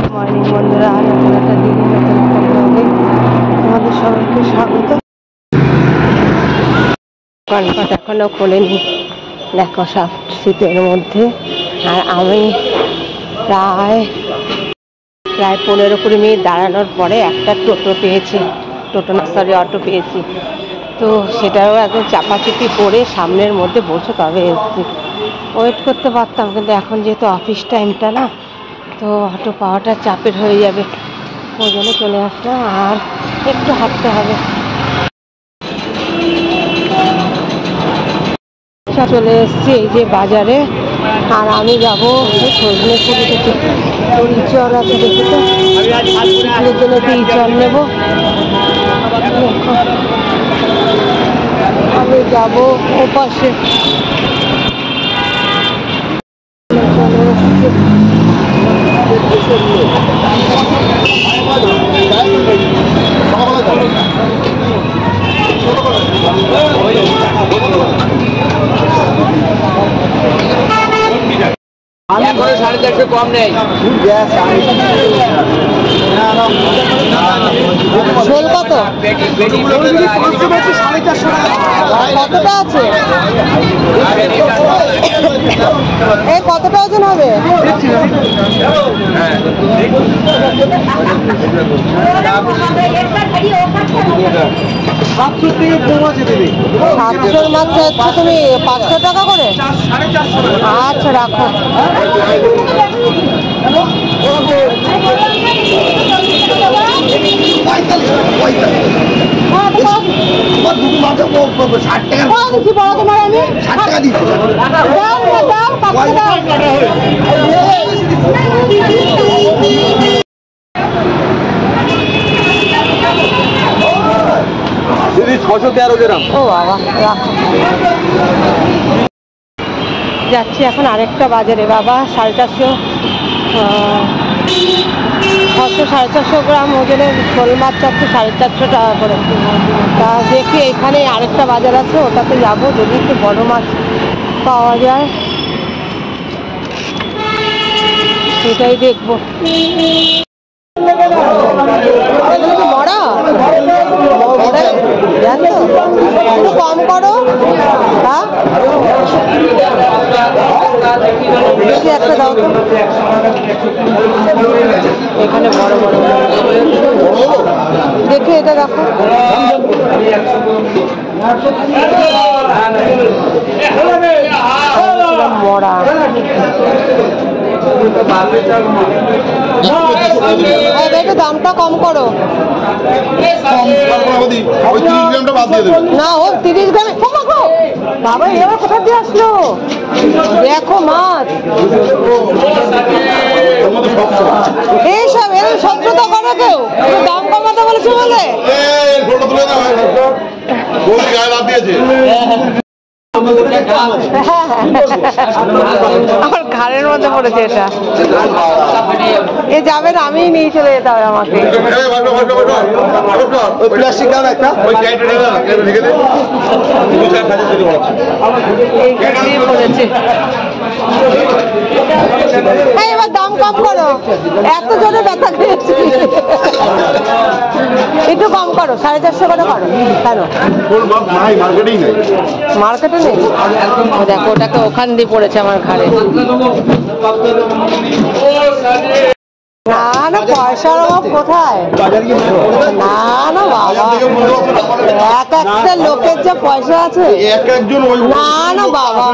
Good morning বন্ধুরা, নতুন একটা দিনে নতুন একটা ব্লগে তোমাদের সবাইকে স্বাগত। দোকানপাট এখনো খোলেনি, দেখো সব শীতের মধ্যে। আর আমি প্রায় 15-20 মিনিট দাঁড়ানোর পরে একটা টোটো পেয়েছি, টোটো না সরি অটো পেয়েছি। তো সেটাও একদম চাপাচুপি করে সামনের মধ্যে বসে তবে এসেছি। ওয়েট করতে পারতাম, কিন্তু এখন যেহেতু অফিস টাইমটা না, তো অটো পাওয়াটা চাপের হয়ে যাবে, ওই জন্য চলে আসলাম। আর একটু হাঁটতে হবে। চলে এসেছি এই যে বাজারে, আর আমি যাবো সজনে ফুল থেকে ইঁচড় আছে, দেখি তো ফুলের জন্য একটু ইঁচড় নেবো। আমি যাবো ও পাশে, আমি করে 450 কম নেই। শোল কত? কতটা আছে? এই কতটা ওজন হবে? 700 মাত্র হচ্ছে, তুমি 500 টাকা করে? আচ্ছা রাখো। ও বাবা, রাখো। যাচ্ছি এখন আরেকটা বাজারে বাবা, 450 600-450 গ্রাম ওজনের শোল মাছ চাচ্ছে 450 টাকা করে। তা দেখি এখানে আরেকটা বাজার আছে, ওটাতে যাবো, যদি একটু বড় মাছ পাওয়া যায় সেটাই দেখবো। একটু কম করো। হ্যাঁ দেখি একটা দাও তো। এখানে বড় বড় দেখি, এটা দেখো। মরা একটু দামটা কম করো না। ও 30 গ্রামে বাবা, এবার কোথা দিয়ে আসলো? দেখো মাছ, এইসব এরকম শত্রুতা করে কেউ? দাম কমাতে বলেছে বলে আমার ঘাড়ের মধ্যে পড়েছে এটা। এ যাবেন, আমি নিয়ে চলে যেতে হবে আমাকে। এবার দাম কম করো, এত জোরে ব্যথা খেয়েছি। একটু কম করো, 450 করে করো। কেন মার্কেটে নেই? দেখো ওটাকে ওখান দিয়ে পড়েছে আমার ঘাড়ে। না না, পয়সার অভাব কোথায়? না না বাবা, এক একটা লোকের যা পয়সা আছে। না না বাবা,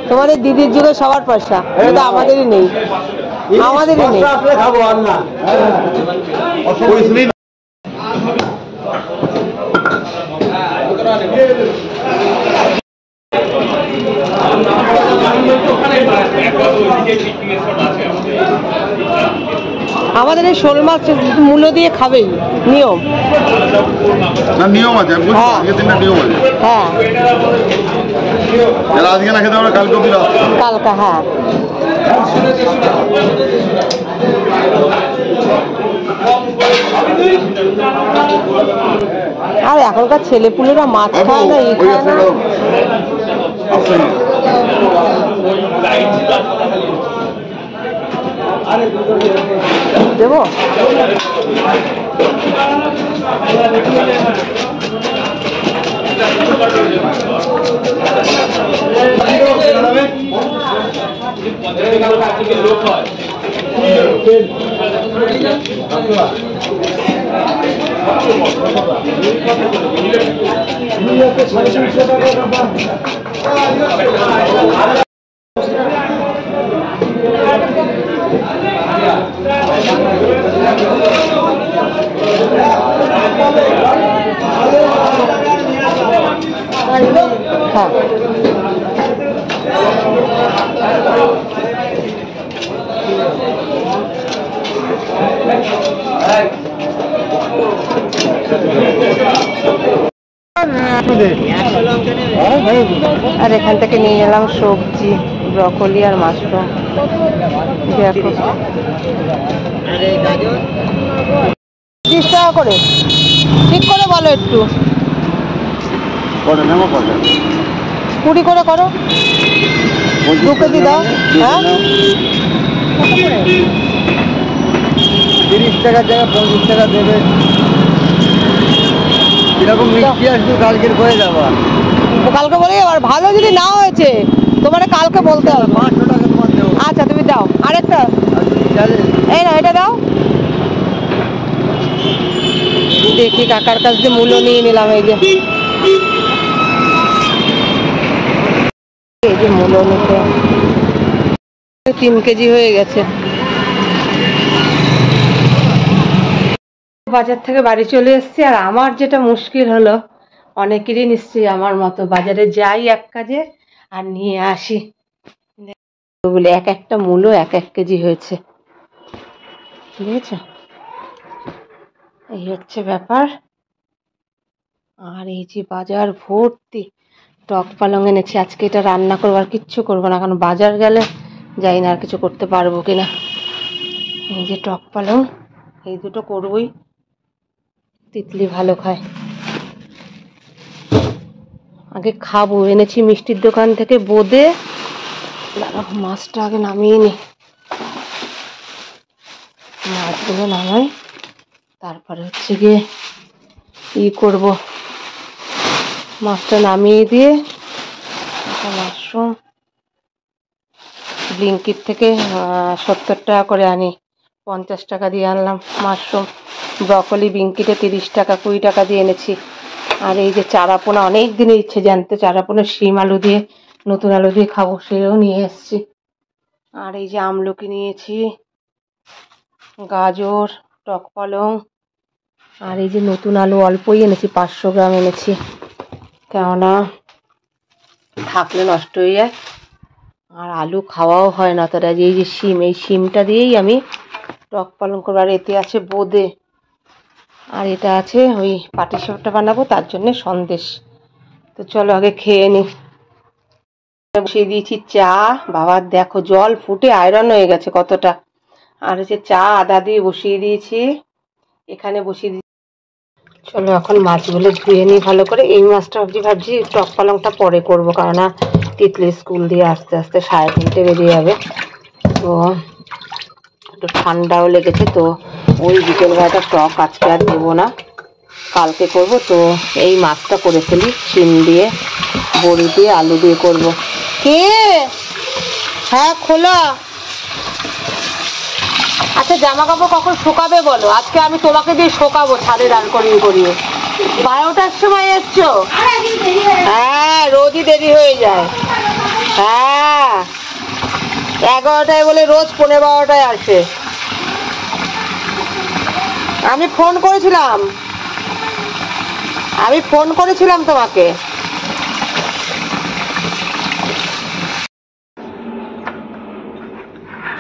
তোমাদের দিদির যুগে সবার পয়সা, কিন্তু আমাদেরই নেই, আমাদেরই নেই। আমাদের এই শোল মাছ মূল্য দিয়ে খাবেই, নিয়ম আছে। হ্যাঁ আজকে না খেতে আমরা কালকে হ্যাঁ। আর এখনকার ছেলেপুলেরা মাছ খায় না, ই খায় না। দেবো? হ্যাঁ, আর এখান থেকে নিয়ে এলাম সবজি, ব্রকলি আর মাশরুম। দেখো 30 টাকা করে, ঠিক করে বলো একটু। 20 করে করো, 2 কেজি দাও। হ্যাঁ 30 টাকার জায়গায় 50 টাকা দেবে। এরকম মিষ্টি আসবে কালকের করে যাবা। কালকে বলে আর ভালো যদি না হয়েছে তোমার কালকে বলতে হবে। 500 টাকা তোমার দেবো। আচ্ছা তুমি দাও আরেকটা, এই না এটা দাও। দেখি কাকার কাছ দিয়ে মূল্য নিয়ে নিলাম। এই যে মূল্য নিতে 3 কেজি হয়ে গেছে। বাজার থেকে বাড়ি চলে এসেছি। আর আমার যেটা মুশকিল হলো, অনেকেরই নিশ্চয়ই আমার মতো, বাজারে যাই এক কাজে আর নিয়ে আসি ওগুলো এক একটা মূল্য 1 কেজি হয়েছে, বুঝেছ? এই হচ্ছে ব্যাপার। আর এই যে বাজার ভর্তি টক পালং এনেছি, আজকে এটা রান্না করবো, আর কিচ্ছু করবো না, কারণ বাজার গেলে যাই না আর কিছু করতে পারবো কিনা। এই যে টক পালং, এই দুটো করবই, তিতলি ভালো খায়। আগে খাবো, এনেছি মিষ্টির দোকান থেকে বোঁদে। মাছটা আগে নামিয়ে নি, মাছগুলো নামাই, তারপরে হচ্ছে গিয়ে করব, মাছটা নামিয়ে দিয়ে মাশরুম ব্লিঙ্কিট থেকে 70 টাকা করে আনি, 50 টাকা দিয়ে আনলাম মাশরুম। ব্রকলি ব্লিঙ্কিটে 30 টাকা 20 টাকা দিয়ে এনেছি। আর এই যে চারাপোনা, অনেক দিনের ইচ্ছে জানতে, চারাপোনা শিম আলু দিয়ে, নতুন আলু দিয়ে খাবো, সেও নিয়ে এসছি। আর এই যে আমলকি নিয়েছি, গাজর, টক পালং, আর এই যে নতুন আলু অল্পই এনেছি, 500 গ্রাম এনেছি, কেননা থাকলে নষ্ট হয়ে যায় আর আলু খাওয়াও হয় না। তারা এই যে শিম, এই শিমটা দিয়েই আমি টক পালং করবো। আর এতে আছে বোঁদে, আর এটা আছে ওই পাটিসাপটা বানাবো, তার জন্য সন্দেশ। তো চলো আগে খেয়ে নি। বসিয়ে দিয়েছি চা, বাবা দেখো জল ফুটে আয়রন হয়ে গেছে কতটা। আর হচ্ছে চা আদা দিয়ে বসিয়ে দিয়েছি, এখানে বসিয়ে দিয়েছি। চলো এখন মাছগুলো ধুয়ে নিই ভালো করে। এই মাছটা ভাবছি টক পালংটা পরে করবো, কারণ তিতলি স্কুল দিয়ে আস্তে আস্তে 3:30 বেরিয়ে যাবে। তো একটু ঠান্ডাও লেগেছে, তো ওই বিকেলবেলাটা টক আজকে আর দেবো না, কালকে করব। তো এই মাছটা করে ফেলি, শিম দিয়ে, বড়ি দিয়ে, আলু দিয়ে করব। কে? হ্যাঁ খোলা। আচ্ছা জামা কাপড় কখন শুকাবে বলো, আজকে আমি তোমাকে দিয়ে শুকাবো ছাদে দাঁড় করিয়ে করিয়ে। 12টার সময় এসছো? হ্যাঁ রোজই দেরি হয়ে যায়। হ্যাঁ 11টায় বলে রোজ 11:15টায় আসে। আমি ফোন করেছিলাম তোমাকে।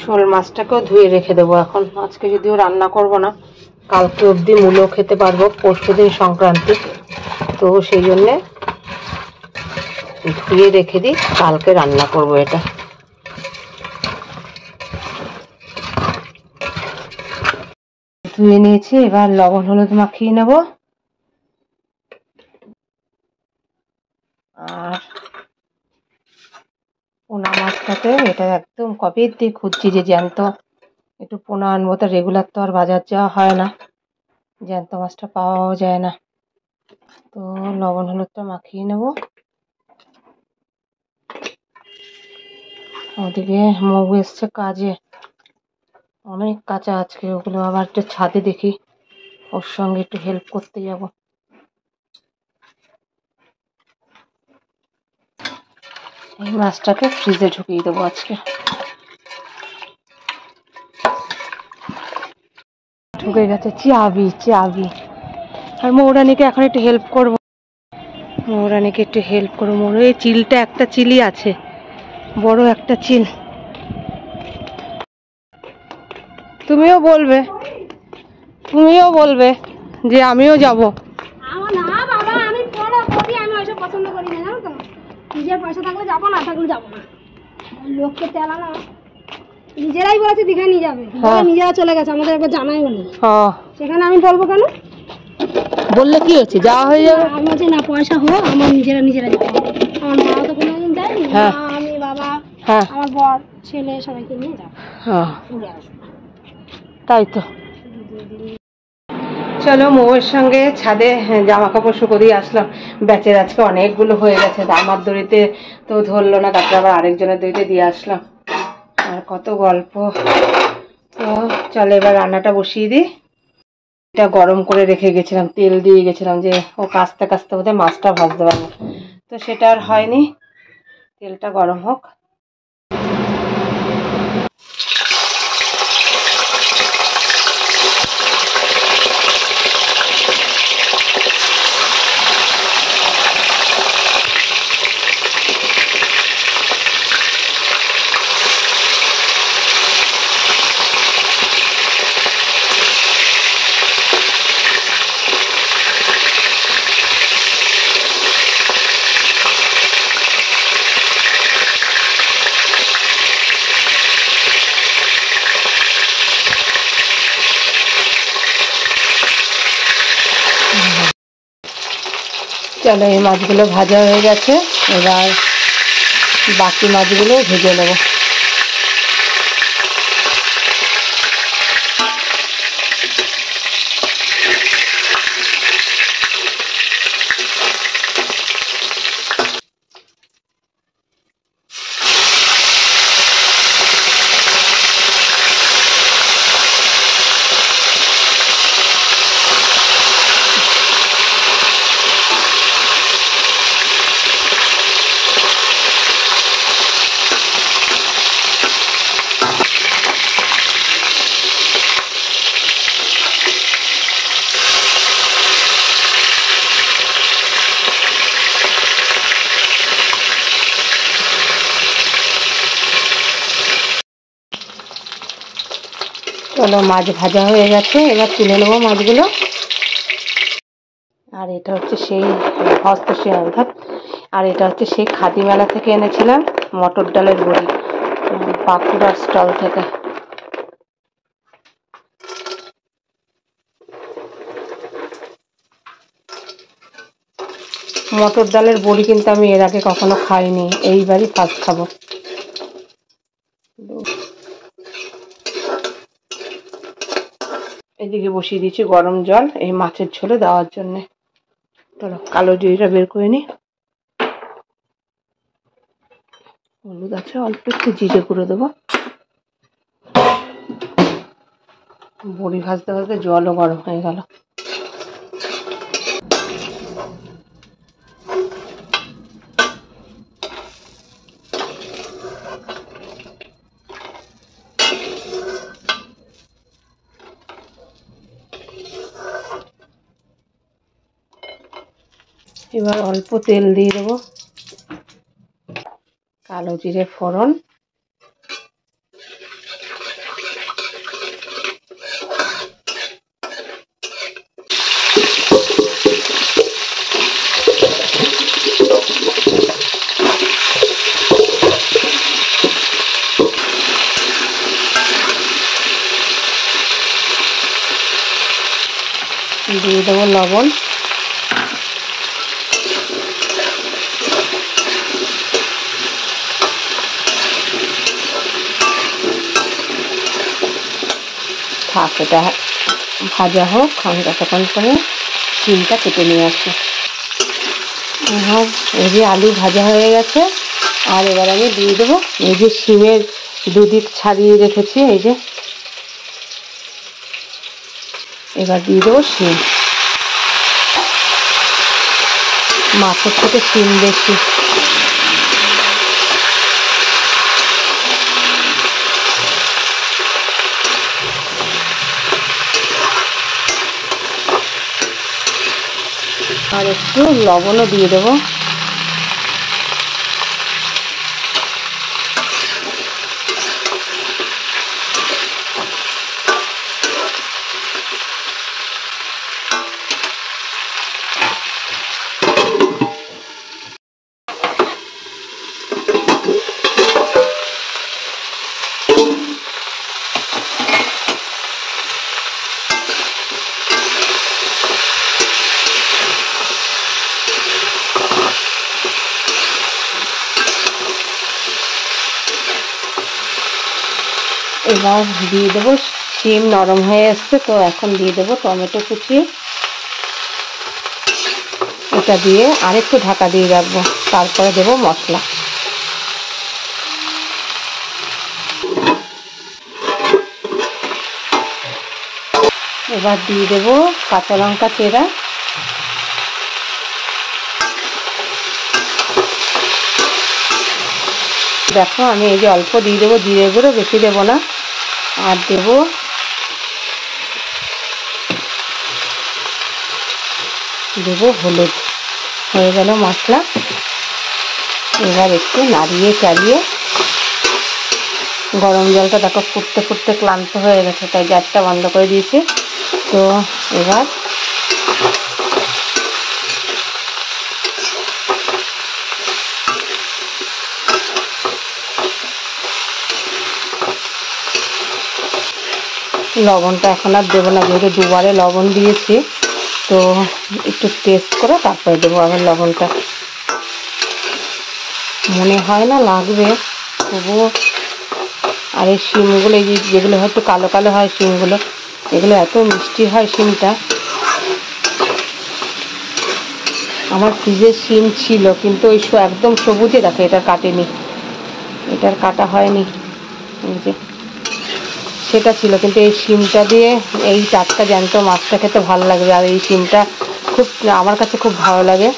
শোল মাছটাকেও ধুয়ে রেখে দেবো এখন, আজকে যদিও রান্না করব না, কালকে অবধি মূলো খেতে পারবো, পরশুদিন সংক্রান্তি, তো সেই জন্যে ধুয়ে রেখে দিই, কালকে রান্না করব এটা। ধুয়ে নিয়েছি, এবার লবণ হলুদ মাখিয়ে নেব। আর পোনা মাছটাতে, এটা একদম কবে দিয়ে খুঁজছি যে জ্যান্ত, একটু পোনা আনবো, তো রেগুলার তো আর বাজার যাওয়া হয় না, জ্যান্ত মাছটা পাওয়াও যায় না। তো লবণ হলুদটা মাখিয়ে নেব। ওদিকে মগু এসছে কাজে, অনেক কাঁচা আজকে, ওগুলো আবার একটু ছাদে দেখি ওর সঙ্গে একটু হেল্প করতে যাব। এই মাছটাকে ফ্রিজে ঢুকিয়ে দেবো আজকে। ঢুকে গেছে, চাবি চাবি। আর মৌরানীকে এখন একটু হেল্প করবো, মৌরানীকে একটু হেল্প করবো। এই চিলটা, একটা চিলি আছে, বড় একটা চিল। তুমিও বলবে, তুমিও বলবে যে আমিও যাব। না বাবা, আমি পড়া করি, আমি ওইসব পছন্দ করি না, জানো তো। নিজের পয়সা থাকলে যাবো, না থাকলে যাবো না। লোককে চালানো, নিজেরাই বলেছে দীঘায় নিয়ে যাবে, নিজেরা চলে গেছে, আমাদের একবার জানাইও নি। সেখানে আমি বলবো কেন? বললে কি হচ্ছে, যাওয়া হয়ে যাবে। আমি বলছি না, পয়সা হোক, আমার নিজেরা যাবো। আমার মা তো কোনোদিন দেয়নি, আমি বাবা আমার বর ছেলে সবাইকে নিয়ে যাবো, ঘুরে আসবো। তাই তো, চলো মৌয়ের সঙ্গে ছাদে জামা কাপড় শুকো দিয়ে আসলাম। ব্যাচের আজকে অনেকগুলো হয়ে গেছে, আমার দড়িতে তো ধরলো না, তারপরে আবার আরেকজনের দড়িতে দিয়ে আসলাম। আর কত গল্প। তো চলো এবার রান্নাটা বসিয়ে দিই। এটা গরম করে রেখে গেছিলাম, তেল দিয়ে গেছিলাম যে ও কাস্তে কাস্তে বোধহয় মাছটা ভাজতে পারবো, তো সেটা আর হয়নি। তেলটা গরম হোক। চলো এই মাছগুলো ভাজা হয়ে গেছে, এবার বাকি মাছগুলো ভেজে নেব। চলো মাছ ভাজা হয়ে গেছে, এবার তুলে নেবো মাছগুলো। আর এটা হচ্ছে সেই অর্থাৎ, আর এটা হচ্ছে সেই খাদি মেলা থেকে এনেছিলাম মটর ডালের বড়ি, বাঁকুড়ার স্টল থেকে। মটর ডালের বড়ি কিন্তু আমি এর আগে কখনো খাইনি, এইবারই ফার্স্ট খাবো। এদিকে বসিয়ে দিয়েছি গরম জল এই মাছের ঝোলে দেওয়ার জন্য। চলো কালো জিরাটা বের করে নি, হলুদ আছে অল্প, একটু জিরে গুঁড়ো দেবো। বড়ি ভাজতে ভাজতে জলও গরম হয়ে গেল। এবার অল্প তেল দিয়ে দেবো, কালো জিরে ফোড়ন, দিয়ে দেবো লবণ, থাক, এটা ভাজা হোক, আমি ততক্ষণ করে শিমটা কেটে নিয়ে আসি। আর এই যে আলু ভাজা হয়ে গেছে, আর এবার আমি দিয়ে দেবো এই যে শিমের দুদিক ছাড়িয়ে রেখেছি, এই যে এবার দিয়ে দেবো শিম। মাছের থেকে শিম বেশি। আর একটু লবণও দিয়ে দেবো। এবার দিয়ে দেবো, শিম নরম হয়ে এসছে, তো এখন দিয়ে দেবো টমেটো কুচি। এটা দিয়ে আরেকটু ঢাকা দিয়ে রাখবো, তারপরে দেবো মশলা। এবার দিয়ে দেবো কাঁচা লঙ্কা চেরা। দেখো আমি এই যে অল্প দিয়ে দেবো জিরে গুঁড়ো, বেশি দেবো না। আর দেবো হলুদ। হয়ে গেল মশলা। এবার একটু নাড়িয়ে চালিয়ে, গরম জলটা দেখো ফুটতে ফুটতে ক্লান্ত হয়ে গেছে, তাই গ্যাসটা বন্ধ করে দিয়েছি। তো এবার লবণটা এখন আর দেবো না, যেহেতু দুবারে লবণ দিয়েছি, তো একটু টেস্ট করে তারপরে দেবো আবার লবণটা। মনে হয় না লাগবে, তবুও। আর এই শিমগুলো, এই যেগুলো হয়তো কালো কালো হয় শিমগুলো, এগুলো এত মিষ্টি হয় শিমটা। আমার ফ্রিজের শিম ছিল, কিন্তু ওই একদম সবুজে দেখো, এটার কাটেনি, এটার কাটা হয়নি, এই যে সেটা ছিল। কিন্তু এই শিমটা দিয়ে এই টাটকা জ্যান্ত মাছটা খেতে ভালো লাগবে। আর এই শিমটা খুব, আমার কাছে খুব ভালো লাগে।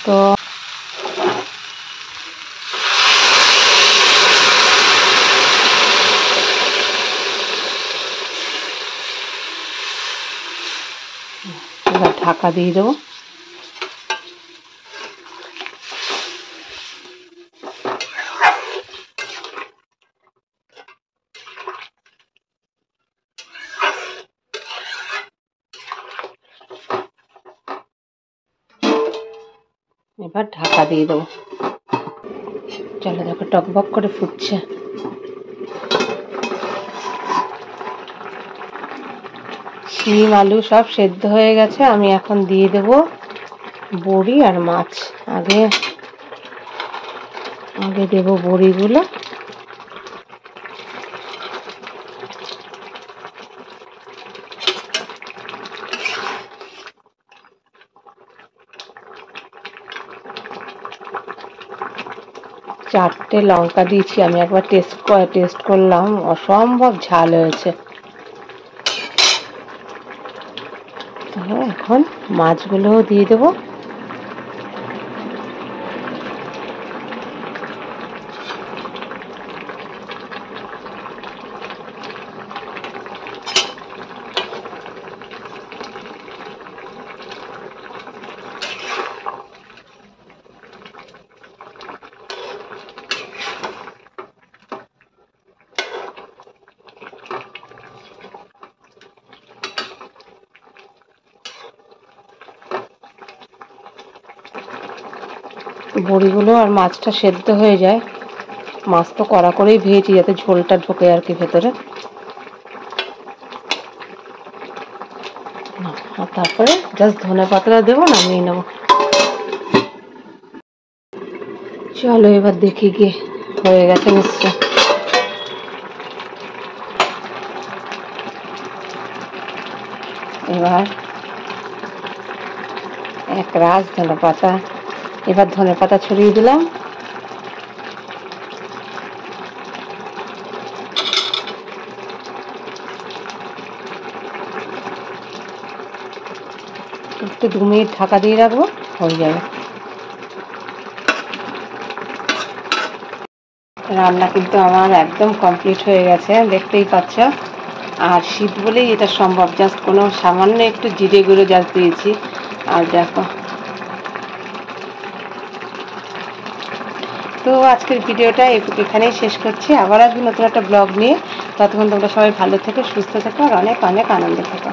তো এবার ঢাকা দিয়ে দেবো। এবার ঢাকা দিয়ে দেবো। চলো দেখো টকবক করে ফুটছে। শিম আলু সব সেদ্ধ হয়ে গেছে। আমি এখন দিয়ে দেবো বড়ি আর মাছ। আগে দেবো বড়িগুলো। চারটে লঙ্কা দিয়েছি আমি, একবার টেস্ট করলাম, অসম্ভব ঝাল হয়েছে। এখন মাছগুলোও দিয়ে দেবো। বড়িগুলো আর মাছটা সেদ্ধ হয়ে যায়। মাছ তো কড়া করেই ভেজেছি, যাতে ঝোলটা ঢোকে আর কি ভেতরে। আর তারপরে জাস্ট ধনে পাতাটা দেবো, নামিয়ে নেবো। চলো এবার দেখি গিয়ে হয়ে গেছে নিশ্চয়। এবার এক রাস ধনে পাতা, এবার ধনে পাতা ছড়িয়ে দিলাম। একটু 2 মিনিট ঢাকা দিয়ে রাখবো, হয়ে যাবে। রান্না কিন্তু আমার একদম কমপ্লিট হয়ে গেছে, দেখতেই পাচ্ছ। আর শীত বলেই এটা সম্ভব, জাস্ট কোনো সামান্য একটু জিরে গুঁড়ো জাস্ট দিয়েছি। আর দেখো, তো আজকের ভিডিওটা এখানেই শেষ করছি। আবার আসবো নতুন একটা ব্লগ নিয়ে। ততক্ষণ তোমরা সবাই ভালো থেকো, সুস্থ থেকো আর অনেক অনেক আনন্দ থেকো।